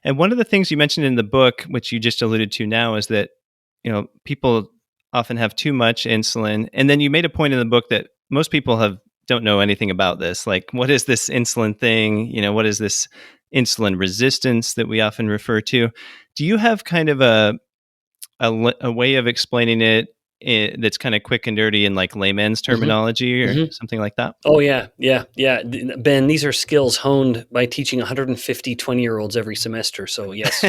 And one of the things you mentioned in the book, which you just alluded to now, is that, people often have too much insulin. And then you made a point in the book that most people don't know anything about this. Like, what is this insulin thing? What is this insulin resistance that we often refer to? Do you have kind of a way of explaining it that's kind of quick and dirty in like layman's hmm terminology or hmm something like that? Oh, yeah. Yeah. Yeah. Ben, these are skills honed by teaching 150 20-year-olds every semester. So, yes.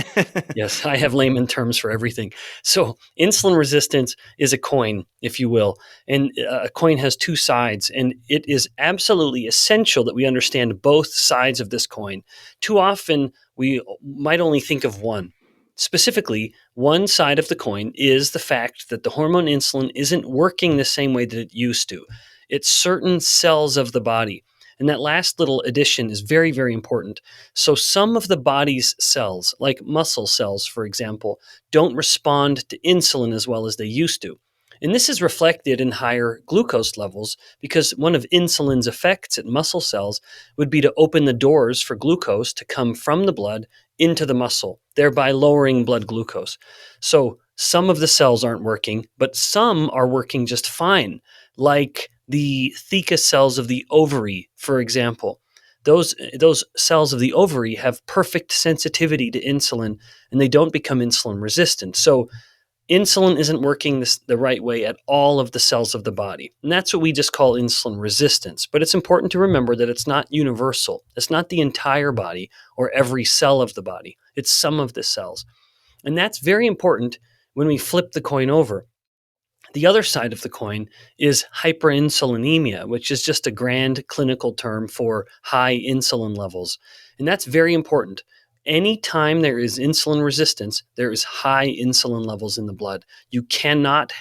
Yes, I have layman terms for everything. So, insulin resistance is a coin, if you will, and a coin has two sides, and it is absolutely essential that we understand both sides of this coin. Too often, we might only think of one. Specifically, one side of the coin is the fact that the hormone insulin isn't working the same way that it used to. It's certain cells of the body. And that last little addition is very, very important. So, some of the body's cells, like muscle cells, for example, don't respond to insulin as well as they used to. And this is reflected in higher glucose levels because one of insulin's effects at muscle cells would be to open the doors for glucose to come from the blood into the muscle, thereby lowering blood glucose. So, some of the cells aren't working, but some are working just fine, like the theca cells of the ovary, for example. Those cells of the ovary have perfect sensitivity to insulin, and they don't become insulin resistant. So insulin isn't working the right way at all of the cells of the body. And that's what we just call insulin resistance. But it's important to remember that it's not universal. It's not the entire body or every cell of the body. It's some of the cells. And that's very important when we flip the coin over. The other side of the coin is hyperinsulinemia, which is just a grand clinical term for high insulin levels. And that's very important. Anytime there is insulin resistance, there is high insulin levels in the blood. You cannot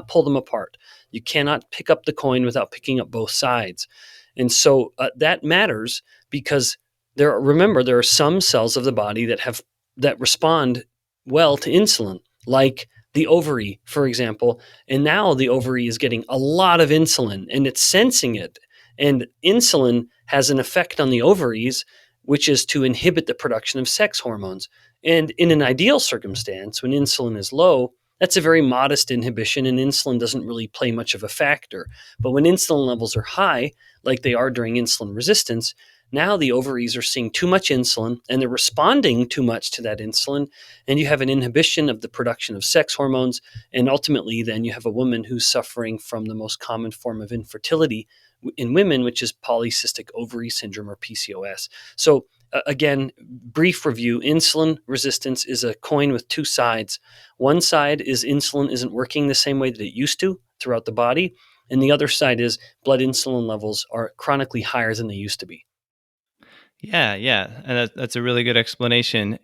pull them apart. You cannot pick up the coin without picking up both sides. And so that matters because remember, there are some cells of the body that respond well to insulin, like the ovary, for example. And now the ovary is getting a lot of insulin and it's sensing it. And insulin has an effect on the ovaries, which is to inhibit the production of sex hormones. And in an ideal circumstance, when insulin is low, that's a very modest inhibition, and insulin doesn't really play much of a factor. But when insulin levels are high, like they are during insulin resistance, now the ovaries are seeing too much insulin and they're responding too much to that insulin. And you have an inhibition of the production of sex hormones. And ultimately, then you have a woman who's suffering from the most common form of infertility in women, which is polycystic ovary syndrome or PCOS. So, again, brief review: insulin resistance is a coin with two sides. One side is insulin isn't working the same way that it used to throughout the body. And the other side is blood insulin levels are chronically higher than they used to be. Yeah, yeah. And that's a really good explanation.